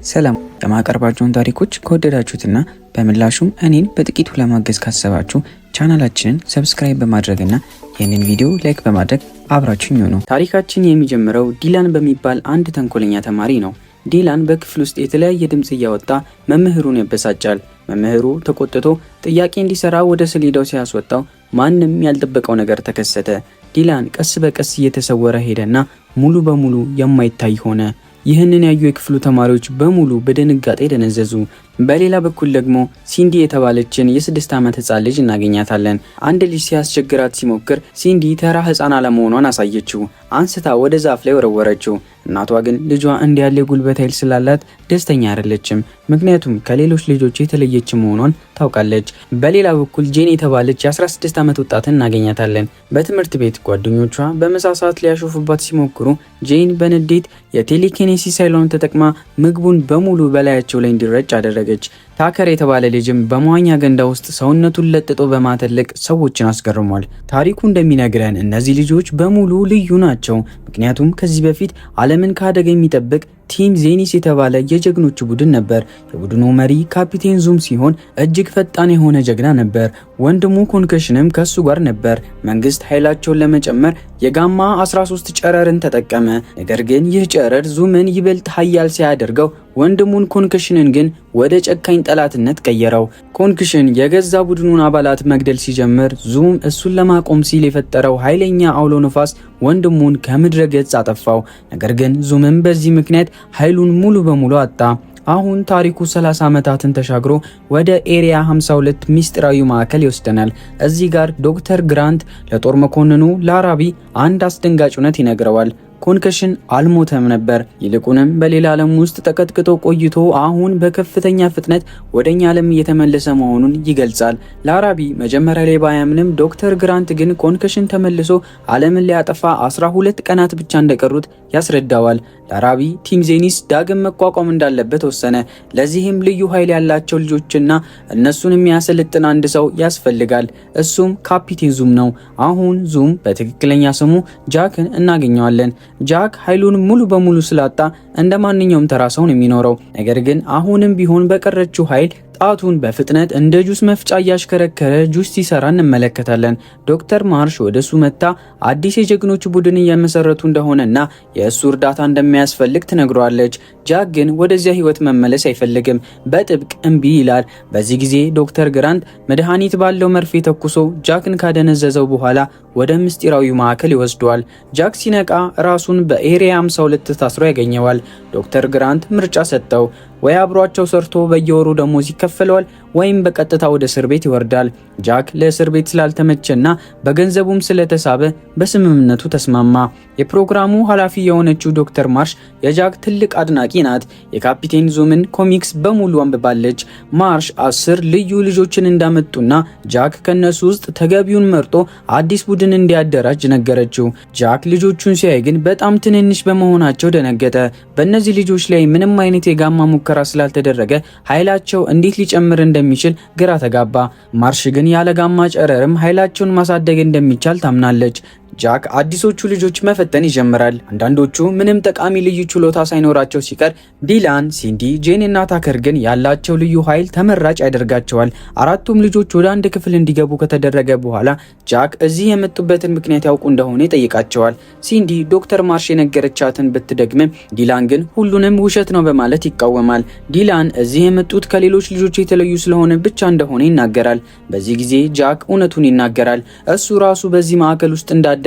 ሰላም የማቀርባቸውን ታሪኮች ከወደዳችሁትና በምላሹም እኔን በጥቂቱ ለማገዝ ካሰባችሁ ቻናላችንን ሰብስክራይብ በማድረግና ይህንን ቪዲዮ ላይክ በማድረግ አብራችሁኝ ሁኑ። ታሪካችን የሚጀምረው ዲላን በሚባል አንድ ተንኮለኛ ተማሪ ነው። ዲላን በክፍል ውስጥ የተለያየ ድምጽ እያወጣ መምህሩን ያበሳጫል። መምህሩ ተቆጥቶ ጥያቄ እንዲሰራ ወደ ሰሌዳው ሲያስወጣው ማንም ያልጠበቀው ነገር ተከሰተ። ዲላን ቀስ በቀስ እየተሰወረ ሄደና ሙሉ በሙሉ የማይታይ ሆነ። ይህንን ያዩ የክፍሉ ተማሪዎች በሙሉ በድንጋጤ ደነዘዙ። በሌላ በኩል ደግሞ ሲንዲ የተባለችን የ6 ዓመት ህፃን ልጅ እናገኛታለን። አንድ ልጅ ሲያስቸግራት ሲሞክር ሲንዲ ተራ ህፃን አለመሆኗን አሳየችው። አንስታ ወደ ዛፍ ላይ ወረወረችው። እናቷ ግን ልጇ እንዲያለ ጉልበት ኃይል ስላላት ደስተኛ አይደለችም። ምክንያቱም ከሌሎች ልጆች የተለየች መሆኗን ታውቃለች። በሌላ በኩል ጄን የተባለች የ16 ዓመት ወጣት እናገኛታለን። በትምህርት ቤት ጓደኞቿ በምሳ ሰዓት ሊያሾፉባት ሲሞክሩ ጄን በንዴት የቴሌኪኔሲስ ኃይሏን ተጠቅማ ምግቡን በሙሉ በላያቸው ላይ እንዲረጭ አደረገች። ታከር የተባለ ልጅም በመዋኛ ገንዳ ውስጥ ሰውነቱን ለጥጦ በማተለቅ ሰዎችን አስገርሟል። ታሪኩ እንደሚነግረን እነዚህ ልጆች በሙሉ ልዩ ናቸው። ምክንያቱም ከዚህ በፊት ዓለምን ከአደጋ የሚጠብቅ ቲም ዜኒስ የተባለ የጀግኖች ቡድን ነበር። የቡድኑ መሪ ካፒቴን ዙም ሲሆን እጅግ ፈጣን የሆነ ጀግና ነበር። ወንድሙ ኮንከሽንም ከሱ ጋር ነበር። መንግስት ኃይላቸውን ለመጨመር የጋማ 13 ጨረርን ተጠቀመ። ነገር ግን ይህ ጨረር ዙምን ይበልጥ ኃያል ሲያደርገው ወንድሙን ኮንከሽንን ግን ወደ ጨካኝ ጠላትነት ቀየረው። ኮንከሽን የገዛ ቡድኑን አባላት መግደል ሲጀምር ዙም እሱን ለማቆም ሲል የፈጠረው ኃይለኛ አውሎ ነፋስ ወንድሙን ከምድረ ገጽ አጠፋው። ነገር ግን ዙምም በዚህ ምክንያት ኃይሉን ሙሉ በሙሉ አጣ። አሁን ታሪኩ 30 ዓመታትን ተሻግሮ ወደ ኤሪያ 52 ሚስጥራዊ ማዕከል ይወስደናል። እዚህ ጋር ዶክተር ግራንት ለጦር መኮንኑ ላራቢ አንድ አስደንጋጭ እውነት ይነግረዋል። ኮንከሽን አልሞተም ነበር። ይልቁንም በሌላ ዓለም ውስጥ ተቀጥቅጦ ቆይቶ አሁን በከፍተኛ ፍጥነት ወደኛ ዓለም እየተመለሰ መሆኑን ይገልጻል። ላራቢ መጀመሪያ ላይ ባያምንም ዶክተር ግራንት ግን ኮንከሽን ተመልሶ ዓለምን ሊያጠፋ 12 ቀናት ብቻ እንደቀሩት ያስረዳዋል። ላራቢ ቲም ዜኒስ ዳግም መቋቋም እንዳለበት ወሰነ። ለዚህም ልዩ ኃይል ያላቸው ልጆችና እነሱን የሚያሰለጥን አንድ ሰው ያስፈልጋል። እሱም ካፒቴን ዙም ነው። አሁን ዙም በትክክለኛ ስሙ ጃክን እናገኘዋለን። ጃክ ኃይሉን ሙሉ በሙሉ ስላጣ እንደ ማንኛውም ተራ ሰው ነው የሚኖረው። ነገር ግን አሁንም ቢሆን በቀረችው ኃይል ጣቱን በፍጥነት እንደ ጁስ መፍጫ እያሽከረከረ ጁስ ሲሰራ እንመለከታለን። ዶክተር ማርሽ ወደሱ መጣ። አዲስ የጀግኖች ቡድን እየመሰረቱ እንደሆነና የእሱ እርዳታ እንደሚያስፈልግ ትነግረዋለች። ጃክ ግን ወደዚያ ህይወት መመለስ አይፈልግም። በጥብቅ እምቢ ይላል። በዚህ ጊዜ ዶክተር ግራንት መድኃኒት ባለው መርፌ ተኩሶ ጃክን ካደነዘዘው በኋላ ወደ ምስጢራዊ ማዕከል ይወስደዋል። ጃክ ሲነቃ ራሱን በኤሪያ 52 ታስሮ ያገኘዋል። ዶክተር ግራንት ምርጫ ሰጠው። ወይ አብሯቸው ሰርቶ በየወሩ ደሞዝ ይከፈለዋል ወይም በቀጥታ ወደ እስር ቤት ይወርዳል። ጃክ ለእስር ቤት ስላልተመቸና በገንዘቡም ስለተሳበ በስምምነቱ ተስማማ። የፕሮግራሙ ኃላፊ የሆነችው ዶክተር ማርሽ የጃክ ትልቅ አድናቂ ናት። የካፒቴን ዙምን ኮሚክስ በሙሉ አንብባለች። ማርሽ 10 ልዩ ልጆችን እንዳመጡና ጃክ ከነሱ ውስጥ ተገቢውን መርጦ አዲስ ቡድን እንዲያደራጅ ነገረችው። ጃክ ልጆቹን ሲያይ ግን በጣም ትንንሽ በመሆናቸው ደነገጠ። በእነዚህ ልጆች ላይ ምንም አይነት የጋማ ሙከራ ስላልተደረገ ኃይላቸው እንዴት ሊጨምር እንደሚችል ግራ ተጋባ። ማርሽ ግን ያለ ጋማ ጨረርም ኃይላቸውን ማሳደግ እንደሚቻል ታምናለች። ጃክ አዲሶቹ ልጆች መፈተን ይጀምራል። አንዳንዶቹ ምንም ጠቃሚ ልዩ ችሎታ ሳይኖራቸው ሲቀር ዲላን፣ ሲንዲ፣ ጄን እና ታከር ግን ያላቸው ልዩ ኃይል ተመራጭ ያደርጋቸዋል። አራቱም ልጆች ወደ አንድ ክፍል እንዲገቡ ከተደረገ በኋላ ጃክ እዚህ የመጡበትን ምክንያት ያውቁ እንደሆነ ይጠይቃቸዋል። ሲንዲ ዶክተር ማርሽ የነገረቻትን ብትደግምም ዲላን ግን ሁሉንም ውሸት ነው በማለት ይቃወማል። ዲላን እዚህ የመጡት ከሌሎች ልጆች የተለዩ ስለሆነ ብቻ እንደሆነ ይናገራል። በዚህ ጊዜ ጃክ እውነቱን ይናገራል። እሱ ራሱ በዚህ ማዕከል ውስጥ እንዳደገና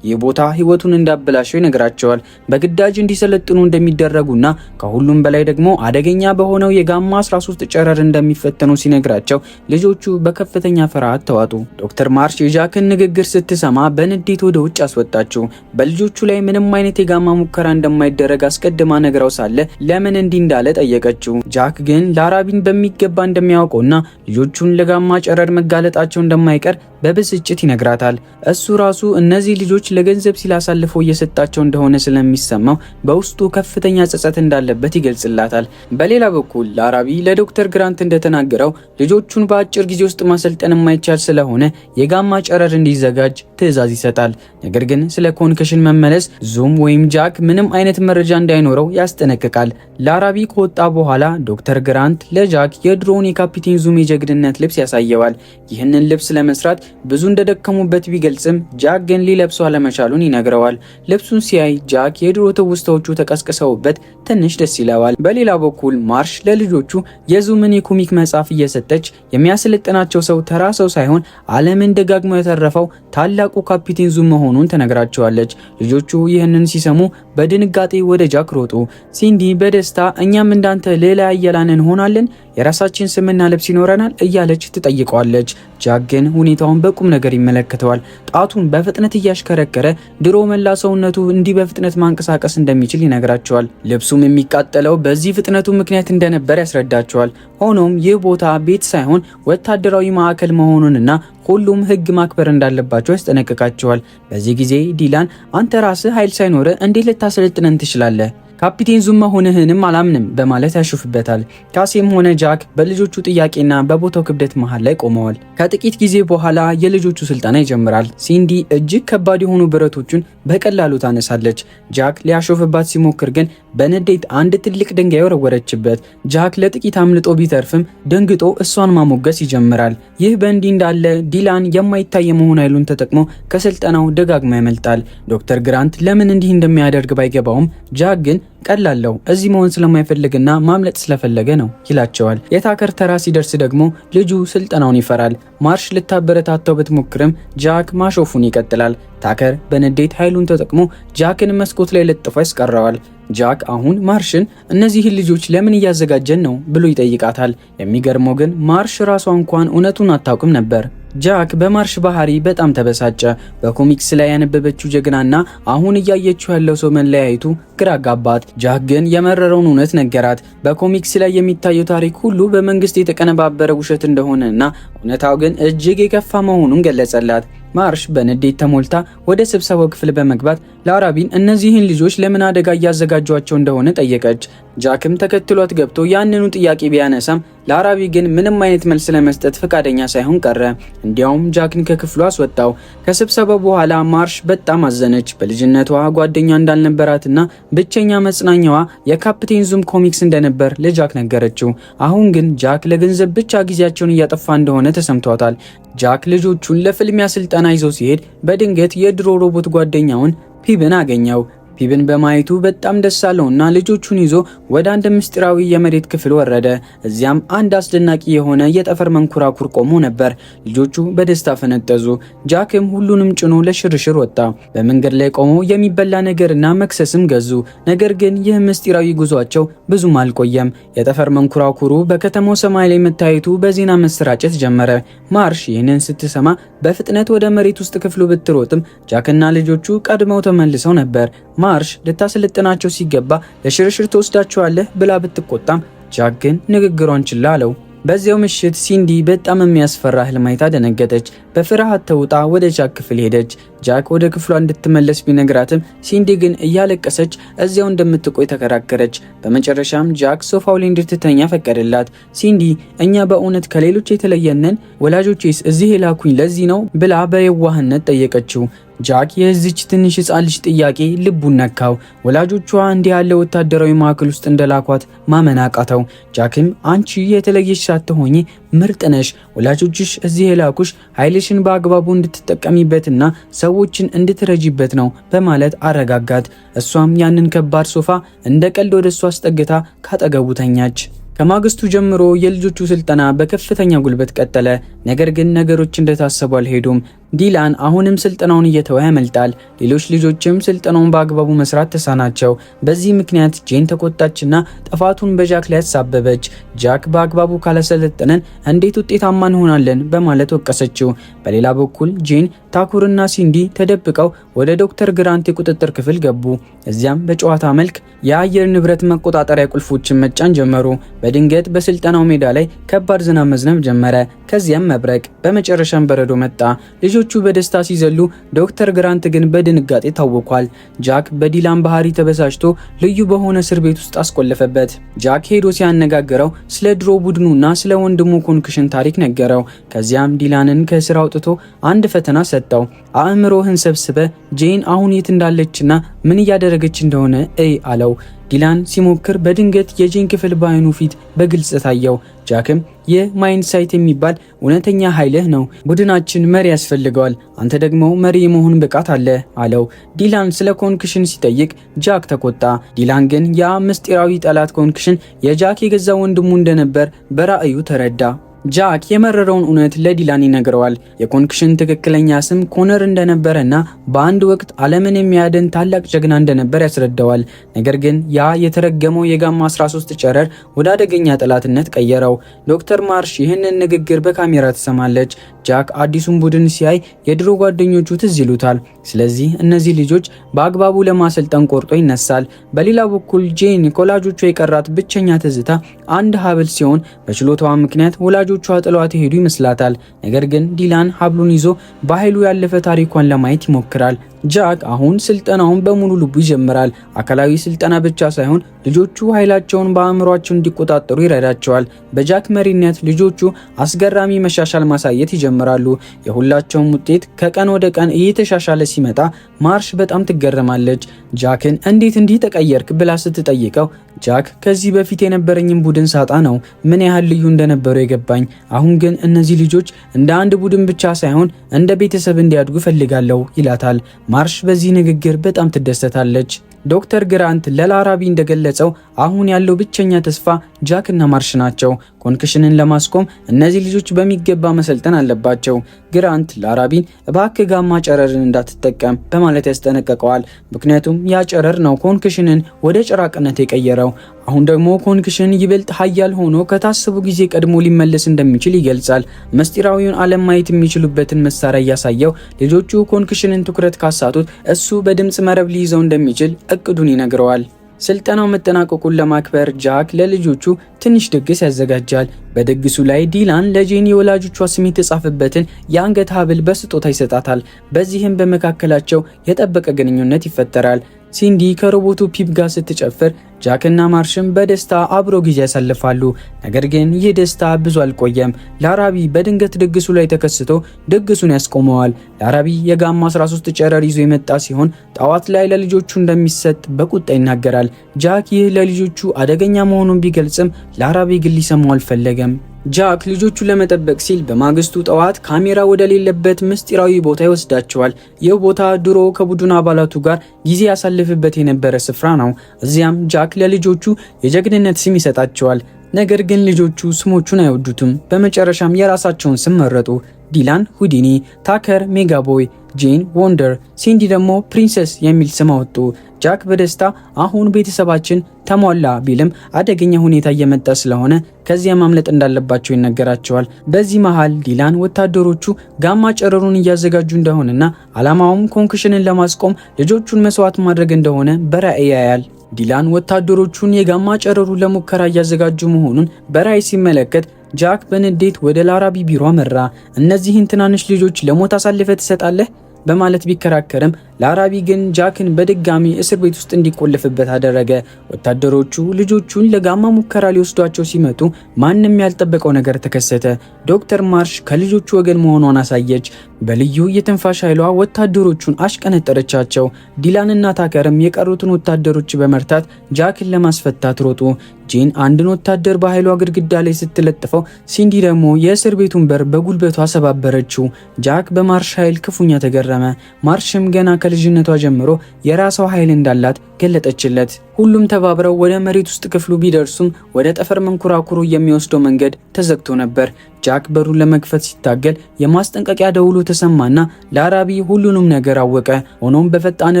ይህ ቦታ ህይወቱን እንዳበላሸው ይነግራቸዋል። በግዳጅ እንዲሰለጥኑ እንደሚደረጉና ከሁሉም በላይ ደግሞ አደገኛ በሆነው የጋማ 13 ጨረር እንደሚፈተኑ ሲነግራቸው ልጆቹ በከፍተኛ ፍርሃት ተዋጡ። ዶክተር ማርሽ የጃክን ንግግር ስትሰማ በንዴት ወደ ውጭ አስወጣችው። በልጆቹ ላይ ምንም አይነት የጋማ ሙከራ እንደማይደረግ አስቀድማ ነግራው ሳለ ለምን እንዲህ እንዳለ ጠየቀችው። ጃክ ግን ላራቢን በሚገባ እንደሚያውቀውና ልጆቹን ለጋማ ጨረር መጋለጣቸው እንደማይቀር በብስጭት ይነግራታል። እሱ ራሱ እነዚህ ልጆች ለገንዘብ ሲላሳልፈው እየሰጣቸው እንደሆነ ስለሚሰማው በውስጡ ከፍተኛ ጸጸት እንዳለበት ይገልጽላታል። በሌላ በኩል ለአራቢ ለዶክተር ግራንት እንደተናገረው ልጆቹን በአጭር ጊዜ ውስጥ ማሰልጠን የማይቻል ስለሆነ የጋማ ጨረር እንዲዘጋጅ ትዕዛዝ ይሰጣል። ነገር ግን ስለ ኮንከሽን መመለስ ዙም ወይም ጃክ ምንም አይነት መረጃ እንዳይኖረው ያስጠነቅቃል። ለአራቢ ከወጣ በኋላ ዶክተር ግራንት ለጃክ የድሮውን የካፒቴን ዙም የጀግንነት ልብስ ያሳየዋል። ይህንን ልብስ ለመስራት ብዙ እንደደከሙበት ቢገልጽም ጃክ ግን ሊለብሰው አለመቻሉን ይነግረዋል። ልብሱን ሲያይ ጃክ የድሮ ትውስታዎቹ ተቀስቅሰውበት ትንሽ ደስ ይለዋል። በሌላ በኩል ማርሽ ለልጆቹ የዙምን የኮሚክ መጽሐፍ እየሰጠች የሚያሰለጥናቸው ሰው ተራ ሰው ሳይሆን ዓለምን ደጋግሞ የተረፈው ታላቁ ካፒቴን ዙም መሆኑን ተነግራቸዋለች። ልጆቹ ይህንን ሲሰሙ በድንጋጤ ወደ ጃክ ሮጡ። ሲንዲ በደስታ እኛም እንዳንተ ሌላ አየላን እንሆናለን፣ የራሳችን ስምና ልብስ ይኖረናል እያለች ትጠይቀዋለች። ጃክ ግን ሁኔታውን በቁም ነገር ይመለከተዋል። ጣቱን በፍጥነት እያሽከረከረ ድሮ መላ ሰውነቱ እንዲህ በፍጥነት ማንቀሳቀስ እንደሚችል ይነግራቸዋል። ልብሱም የሚቃጠለው በዚህ ፍጥነቱ ምክንያት እንደነበር ያስረዳቸዋል። ሆኖም ይህ ቦታ ቤት ሳይሆን ወታደራዊ ማዕከል መሆኑንና ሁሉም ሕግ ማክበር እንዳለባቸው ያስጠነቅቃቸዋል። በዚህ ጊዜ ዲላን አንተ ራስህ ኃይል ሳይኖር እንዴት ልታሰለጥነን ትችላለህ? ካፒቴን ዙም መሆንህንም አላምንም በማለት ያሹፍበታል። ካሴም ሆነ ጃክ በልጆቹ ጥያቄና በቦታው ክብደት መሃል ላይ ቆመዋል። ከጥቂት ጊዜ በኋላ የልጆቹ ስልጠና ይጀምራል። ሲንዲ እጅግ ከባድ የሆኑ ብረቶችን በቀላሉ ታነሳለች። ጃክ ሊያሾፍባት ሲሞክር ግን በንዴት አንድ ትልቅ ድንጋይ ወረወረችበት። ጃክ ለጥቂት አምልጦ ቢተርፍም ደንግጦ እሷን ማሞገስ ይጀምራል። ይህ በእንዲህ እንዳለ ዲላን የማይታይ የመሆን ኃይሉን ተጠቅሞ ከስልጠናው ደጋግሞ ያመልጣል። ዶክተር ግራንት ለምን እንዲህ እንደሚያደርግ ባይገባውም ጃክ ግን ቀላለው እዚህ መሆን ስለማይፈልግና ማምለጥ ስለፈለገ ነው ይላቸዋል። የታከር ተራ ሲደርስ ደግሞ ልጁ ስልጠናውን ይፈራል። ማርሽ ልታበረታተው ብትሞክርም ጃክ ማሾፉን ይቀጥላል። ታከር በንዴት ኃይሉን ተጠቅሞ ጃክን መስኮት ላይ ለጥፎ ያስቀረዋል። ጃክ አሁን ማርሽን እነዚህን ልጆች ለምን እያዘጋጀን ነው ብሎ ይጠይቃታል። የሚገርመው ግን ማርሽ ራሷ እንኳን እውነቱን አታውቅም ነበር። ጃክ በማርሽ ባህሪ በጣም ተበሳጨ። በኮሚክስ ላይ ያነበበችው ጀግናና አሁን እያየችው ያለው ሰው መለያየቱ ግራ አጋባት። ጃክ ግን የመረረውን እውነት ነገራት። በኮሚክስ ላይ የሚታየው ታሪክ ሁሉ በመንግስት የተቀነባበረ ውሸት እንደሆነና እውነታው ግን እጅግ የከፋ መሆኑን ገለጸላት። ማርሽ በንዴት ተሞልታ ወደ ስብሰባው ክፍል በመግባት ለአራቢን እነዚህን ልጆች ለምን አደጋ እያዘጋጇቸው እንደሆነ ጠየቀች። ጃክም ተከትሏት ገብቶ ያንኑ ጥያቄ ቢያነሳም ለአራቢ ግን ምንም አይነት መልስ ለመስጠት ፈቃደኛ ሳይሆን ቀረ። እንዲያውም ጃክን ከክፍሉ አስወጣው። ከስብሰባው በኋላ ማርሽ በጣም አዘነች። በልጅነቷ ጓደኛ እንዳልነበራትና ብቸኛ መጽናኛዋ የካፒቴን ዙም ኮሚክስ እንደነበር ለጃክ ነገረችው። አሁን ግን ጃክ ለገንዘብ ብቻ ጊዜያቸውን እያጠፋ እንደሆነ ተሰምቷታል። ጃክ ልጆቹን ለፍልሚያ ስልጠና ይዞ ሲሄድ በድንገት የድሮ ሮቦት ጓደኛውን ፒብን አገኘው። ፒብን በማየቱ በጣም ደስ አለውና ልጆቹን ይዞ ወደ አንድ ምስጢራዊ የመሬት ክፍል ወረደ። እዚያም አንድ አስደናቂ የሆነ የጠፈር መንኮራኩር ቆሞ ነበር። ልጆቹ በደስታ ፈነጠዙ። ጃክም ሁሉንም ጭኖ ለሽርሽር ወጣ። በመንገድ ላይ ቆመው የሚበላ ነገርና መክሰስም ገዙ። ነገር ግን ይህ ምስጢራዊ ጉዟቸው ብዙም አልቆየም። የጠፈር መንኮራኩሩ በከተማው ሰማይ ላይ መታየቱ በዜና መሰራጨት ጀመረ። ማርሽ ይህንን ስትሰማ በፍጥነት ወደ መሬት ውስጥ ክፍሉ ብትሮጥም ጃክና ልጆቹ ቀድመው ተመልሰው ነበር። ማርሽ ልታሰለጥናቸው ሲገባ ለሽርሽር ተወስዳቸዋለህ ብላ ብትቆጣም ጃክ ግን ንግግሯን ችላ አለው። በዚያው ምሽት ሲንዲ በጣም የሚያስፈራ ህልም አይታ ደነገጠች። በፍርሃት ተውጣ ወደ ጃክ ክፍል ሄደች። ጃክ ወደ ክፍሏ እንድትመለስ ቢነግራትም ሲንዲ ግን እያለቀሰች እዚያው እንደምትቆይ ተከራከረች። በመጨረሻም ጃክ ሶፋው ላይ እንድትተኛ ፈቀደላት። ሲንዲ እኛ በእውነት ከሌሎች የተለየነን? ወላጆቼስ እዚህ የላኩኝ ለዚህ ነው ብላ በየዋህነት ጠየቀችው። ጃክ የዚች ትንሽ ህፃን ልጅ ጥያቄ ልቡን ነካው። ወላጆቿ እንዲህ ያለ ወታደራዊ ማዕከል ውስጥ እንደላኳት ማመን አቃተው። ጃክም አንቺ የተለየሽ ሳትሆኚ ምርጥ ነሽ፣ ወላጆችሽ እዚህ የላኩሽ ኃይልሽን በአግባቡ እንድትጠቀሚበትና ሰዎችን እንድትረጂበት ነው በማለት አረጋጋት። እሷም ያንን ከባድ ሶፋ እንደ ቀልድ ወደ እሷ አስጠግታ ካጠገቡ ተኛች። ከማግስቱ ጀምሮ የልጆቹ ስልጠና በከፍተኛ ጉልበት ቀጠለ። ነገር ግን ነገሮች እንደታሰቡ አልሄዱም። ዲላን አሁንም ስልጠናውን እየተወ ያመልጣል። ሌሎች ልጆችም ስልጠናውን በአግባቡ መስራት ተሳናቸው። በዚህ ምክንያት ጄን ተቆጣችና ጥፋቱን በጃክ ላይ ያሳበበች። ጃክ በአግባቡ ካላሰለጠነን እንዴት ውጤታማ እንሆናለን በማለት ወቀሰችው። በሌላ በኩል ጄን፣ ታኩርና ሲንዲ ተደብቀው ወደ ዶክተር ግራንት የቁጥጥር ክፍል ገቡ። እዚያም በጨዋታ መልክ የአየር ንብረት መቆጣጠሪያ ቁልፎችን መጫን ጀመሩ። በድንገት በስልጠናው ሜዳ ላይ ከባድ ዝናብ መዝነብ ጀመረ። ከዚያም መብረቅ፣ በመጨረሻም በረዶ መጣ። ልጆቹ በደስታ ሲዘሉ፣ ዶክተር ግራንት ግን በድንጋጤ ታውቋል። ጃክ በዲላን ባህሪ ተበሳጭቶ ልዩ በሆነ እስር ቤት ውስጥ አስቆለፈበት። ጃክ ሄዶ ሲያነጋግረው ስለ ድሮ ቡድኑና ስለ ወንድሙ ኮንክሽን ታሪክ ነገረው። ከዚያም ዲላንን ከእስር አውጥቶ አንድ ፈተና ሰጠው። አእምሮህን ሰብስበ ጄን አሁን የት እንዳለችና ምን እያደረገች እንደሆነ እይ አለው። ዲላን ሲሞክር በድንገት የጄን ክፍል በአይኑ ፊት በግልጽ ታየው። ጃክም ይህ ማይንድ ሳይት የሚባል እውነተኛ ኃይልህ ነው። ቡድናችን መሪ ያስፈልገዋል። አንተ ደግሞ መሪ የመሆን ብቃት አለ አለው። ዲላን ስለ ኮንክሽን ሲጠይቅ ጃክ ተቆጣ። ዲላን ግን ያ ምስጢራዊ ጠላት ኮንክሽን የጃክ የገዛ ወንድሙ እንደነበር በራእዩ ተረዳ። ጃክ የመረረውን እውነት ለዲላን ይነግረዋል። የኮንክሽን ትክክለኛ ስም ኮነር እንደነበረና በአንድ ወቅት ዓለምን የሚያድን ታላቅ ጀግና እንደነበር ያስረዳዋል። ነገር ግን ያ የተረገመው የጋማ 13 ጨረር ወደ አደገኛ ጠላትነት ቀየረው። ዶክተር ማርሽ ይህንን ንግግር በካሜራ ትሰማለች። ጃክ አዲሱን ቡድን ሲያይ የድሮ ጓደኞቹ ትዝ ይሉታል። ስለዚህ እነዚህ ልጆች በአግባቡ ለማሰልጠን ቆርጦ ይነሳል። በሌላ በኩል ጄን ከወላጆቿ የቀራት ብቸኛ ትዝታ አንድ ሀብል ሲሆን በችሎታዋ ምክንያት ወላጆቿ ጥለዋት ሄዱ ይመስላታል። ነገር ግን ዲላን ሀብሉን ይዞ በኃይሉ ያለፈ ታሪኳን ለማየት ይሞክራል። ጃክ አሁን ስልጠናውን በሙሉ ልቡ ይጀምራል። አካላዊ ስልጠና ብቻ ሳይሆን ልጆቹ ኃይላቸውን በአእምሯቸው እንዲቆጣጠሩ ይረዳቸዋል። በጃክ መሪነት ልጆቹ አስገራሚ መሻሻል ማሳየት ይጀምራሉ። የሁላቸውም ውጤት ከቀን ወደ ቀን እየተሻሻለ ሲመጣ ማርሽ በጣም ትገረማለች። ጃክን እንዴት እንዲህ ተቀየርክ ብላ ስትጠይቀው ጃክ ከዚህ በፊት የነበረኝን ቡድን ሳጣ ነው ምን ያህል ልዩ እንደነበሩ የገባኝ። አሁን ግን እነዚህ ልጆች እንደ አንድ ቡድን ብቻ ሳይሆን እንደ ቤተሰብ እንዲያድጉ ፈልጋለሁ ይላታል። ማርሽ በዚህ ንግግር በጣም ትደሰታለች። ዶክተር ግራንት ለላራቢ እንደገለጸው አሁን ያለው ብቸኛ ተስፋ ጃክና ማርሽ ናቸው። ኮንክሽንን ለማስቆም እነዚህ ልጆች በሚገባ መሰልጠን አለባቸው። ግራንት ላራቢን እባክህ ጋማ ጨረርን እንዳትጠቀም በማለት ያስጠነቀቀዋል። ምክንያቱም ያ ጨረር ነው ኮንክሽንን ወደ ጭራቅነት የቀየረው። አሁን ደግሞ ኮንክሽን ይበልጥ ኃያል ሆኖ ከታሰቡ ጊዜ ቀድሞ ሊመለስ እንደሚችል ይገልጻል። ምስጢራዊውን ዓለም ማየት የሚችሉበትን መሳሪያ እያሳየው ልጆቹ ኮንክሽንን ትኩረት ካሳቱት እሱ በድምፅ መረብ ሊይዘው እንደሚችል እቅዱን ይነግረዋል። ስልጠናው መጠናቀቁን ለማክበር ጃክ ለልጆቹ ትንሽ ድግስ ያዘጋጃል። በድግሱ ላይ ዲላን ለጄን የወላጆቿ ስም የተጻፈበትን የአንገት ሐብል በስጦታ ይሰጣታል። በዚህም በመካከላቸው የጠበቀ ግንኙነት ይፈጠራል። ሲንዲ ከሮቦቱ ፒፕ ጋር ስትጨፍር ጃክና ማርሽም በደስታ አብሮ ጊዜ ያሳልፋሉ። ነገር ግን ይህ ደስታ ብዙ አልቆየም። ላራቢ በድንገት ድግሱ ላይ ተከስቶ ድግሱን ያስቆመዋል። ላራቢ የጋማ 13 ጨረር ይዞ የመጣ ሲሆን ጠዋት ላይ ለልጆቹ እንደሚሰጥ በቁጣ ይናገራል። ጃክ ይህ ለልጆቹ አደገኛ መሆኑን ቢገልጽም ላራቢ ግን ሊሰማው አልፈለገም። ጃክ ልጆቹ ለመጠበቅ ሲል በማግስቱ ጠዋት ካሜራ ወደሌለበት ምስጢራዊ ቦታ ይወስዳቸዋል። ይህ ቦታ ድሮ ከቡድን አባላቱ ጋር ጊዜ ያሳልፍበት የነበረ ስፍራ ነው። እዚያም ጃክ ለልጆቹ የጀግንነት ስም ይሰጣቸዋል። ነገር ግን ልጆቹ ስሞቹን አይወዱትም። በመጨረሻም የራሳቸውን ስም መረጡ። ዲላን ሁዲኒ፣ ታከር ሜጋቦይ፣ ጄን ወንደር፣ ሲንዲ ደግሞ ፕሪንሰስ የሚል ስም አወጡ። ጃክ በደስታ አሁን ቤተሰባችን ተሟላ ቢልም አደገኛ ሁኔታ እየመጣ ስለሆነ ከዚያ ማምለጥ እንዳለባቸው ይነገራቸዋል። በዚህ መሃል ዲላን ወታደሮቹ ጋማ ጨረሩን እያዘጋጁ እንደሆነና ዓላማውም ኮንክሽንን ለማስቆም ልጆቹን መስዋዕት ማድረግ እንደሆነ በራእይ ያያል። ዲላን ወታደሮቹን የጋማ ጨረሩን ለሙከራ እያዘጋጁ መሆኑን በራእይ ሲመለከት ጃክ በንዴት ወደ ላራቢ ቢሮ አመራ። እነዚህን ትናንሽ ልጆች ለሞት አሳልፈ ትሰጣለህ በማለት ቢከራከርም ላራቢ ግን ጃክን በድጋሚ እስር ቤት ውስጥ እንዲቆለፍበት አደረገ። ወታደሮቹ ልጆቹን ለጋማ ሙከራ ሊወስዷቸው ሲመጡ ማንም ያልጠበቀው ነገር ተከሰተ። ዶክተር ማርሽ ከልጆቹ ወገን መሆኗን አሳየች። በልዩ የትንፋሽ ኃይሏ ወታደሮቹን አሽቀነጠረቻቸው። ዲላንና ታከርም የቀሩትን ወታደሮች በመርታት ጃክን ለማስፈታት ሮጡ። ጄን አንድን ወታደር በኃይሏ ግድግዳ ላይ ስትለጥፈው ሲንዲ ደግሞ የእስር ቤቱን በር በጉልበቷ ሰባበረችው። ጃክ በማርሽ ኃይል ክፉኛ ተገረመ። ማርሽም ገና ከልጅነቷ ጀምሮ የራሷ ኃይል እንዳላት ገለጠችለት። ሁሉም ተባብረው ወደ መሬት ውስጥ ክፍሉ ቢደርሱም ወደ ጠፈር መንኮራኩሩ የሚወስደው መንገድ ተዘግቶ ነበር። ጃክ በሩን ለመክፈት ሲታገል የማስጠንቀቂያ ደውሉ ተሰማና ለአራቢ ሁሉንም ነገር አወቀ። ሆኖም በፈጣን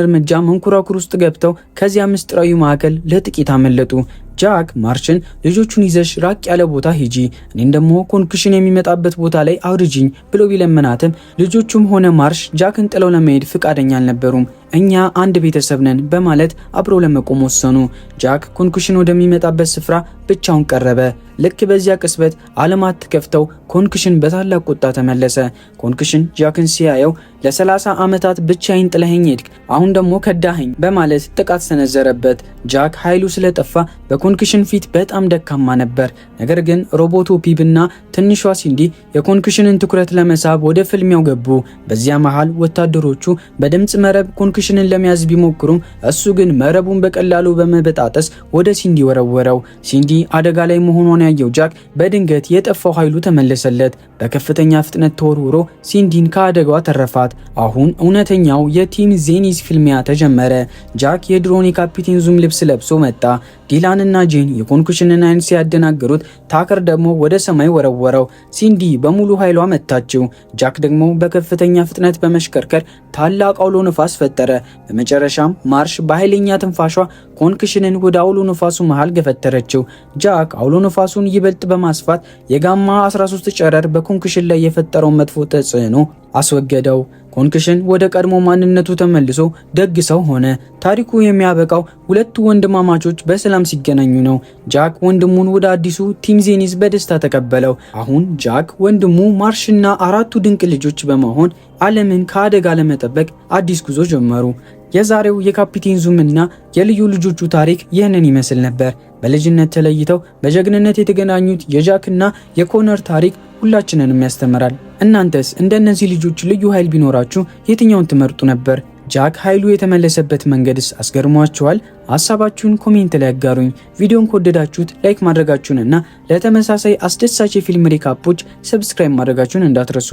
እርምጃ መንኮራኩር ውስጥ ገብተው ከዚያ ምስጢራዊ ማዕከል ለጥቂት አመለጡ። ጃክ ማርሽን ልጆቹን ይዘሽ ራቅ ያለ ቦታ ሂጂ፣ እኔን ደግሞ ኮንኩሽን የሚመጣበት ቦታ ላይ አውርጂኝ ብሎ ቢለምናትም ልጆቹም ሆነ ማርሽ ጃክን ጥለው ለመሄድ ፍቃደኛ አልነበሩም። እኛ አንድ ቤተሰብ ነን በማለት አብረው ለመቆም ወሰኑ። ጃክ ኮንኩሽን ወደሚመጣበት ስፍራ ብቻውን ቀረበ። ልክ በዚያ ቅጽበት ዓለማት ተከፍተው ኮንኩሽን በታላቅ ቁጣ ተመለሰ። ኮንኩሽን ጃክን ሲያየው ለ30 ዓመታት ብቻዬን ጥለኸኝ ሄድክ፣ አሁን ደግሞ ከዳኸኝ በማለት ጥቃት ሰነዘረበት። ጃክ ኃይሉ ስለጠፋ በኮንኩሽን ፊት በጣም ደካማ ነበር። ነገር ግን ሮቦቱ ፒብና ትንሿ ሲንዲ የኮንኩሽንን ትኩረት ለመሳብ ወደ ፍልሚያው ገቡ። በዚያ መሃል ወታደሮቹ በድምጽ መረብ ኮንኩሽንን ለመያዝ ቢሞክሩም እሱ ግን መረቡን በቀላሉ በመበጣጠስ ወደ ሲንዲ ወረወረው። ሲንዲ አደጋ ላይ መሆኗን ያየው ጃክ በድንገት የጠፋው ኃይሉ ተመለሰለት። በከፍተኛ ፍጥነት ተወርውሮ ሲንዲን ከአደጋዋ ተረፋት። አሁን እውነተኛው የቲም ዜኒስ ፍልሚያ ተጀመረ። ጃክ የድሮን የካፒቴን ዙም ልብስ ለብሶ መጣ። ዲላን እና ጄን የኮንኩሽንን አይን ሲያደናግሩት ታከር ደግሞ ወደ ሰማይ ወረወረው። ሲንዲ በሙሉ ኃይሏ መታችው። ጃክ ደግሞ በከፍተኛ ፍጥነት በመሽከርከር ታላቅ አውሎ ነፋስ ፈጠረ። በመጨረሻም ማርሽ በኃይለኛ ትንፋሿ ኮንኩሽንን ወደ አውሎ ነፋሱ መሃል ገፈተረችው። ጃክ አውሎ ነፋሱን ይበልጥ በማስፋት የጋማ 13 ጨረር በኮንኩሽን ላይ የፈጠረው መጥፎ ተጽዕኖ አስወገደው። ኮንኩሽን ወደ ቀድሞ ማንነቱ ተመልሶ ደግ ሰው ሆነ። ታሪኩ የሚያበቃው ሁለቱ ወንድማማቾች በሰላም ሲገናኙ ነው። ጃክ ወንድሙን ወደ አዲሱ ቲም ዜኒስ በደስታ ተቀበለው። አሁን ጃክ ወንድሙ ማርሽና አራቱ ድንቅ ልጆች በመሆን ዓለምን ከአደጋ ለመጠበቅ አዲስ ጉዞ ጀመሩ። የዛሬው የካፒቴን ዙም እና የልዩ ልጆቹ ታሪክ ይህንን ይመስል ነበር። በልጅነት ተለይተው በጀግንነት የተገናኙት የጃክና የኮነር ታሪክ ሁላችንንም ያስተምራል። እናንተስ እንደነዚህ ልጆች ልዩ ኃይል ቢኖራችሁ የትኛውን ትመርጡ ነበር? ጃክ ኃይሉ የተመለሰበት መንገድስ አስገርሟችኋል? ሐሳባችሁን ኮሜንት ላይ አጋሩኝ። ቪዲዮን ከወደዳችሁት ላይክ ማድረጋችሁንና ለተመሳሳይ አስደሳች የፊልም ሪካፖች ሰብስክራይብ ማድረጋችሁን እንዳትረሱ።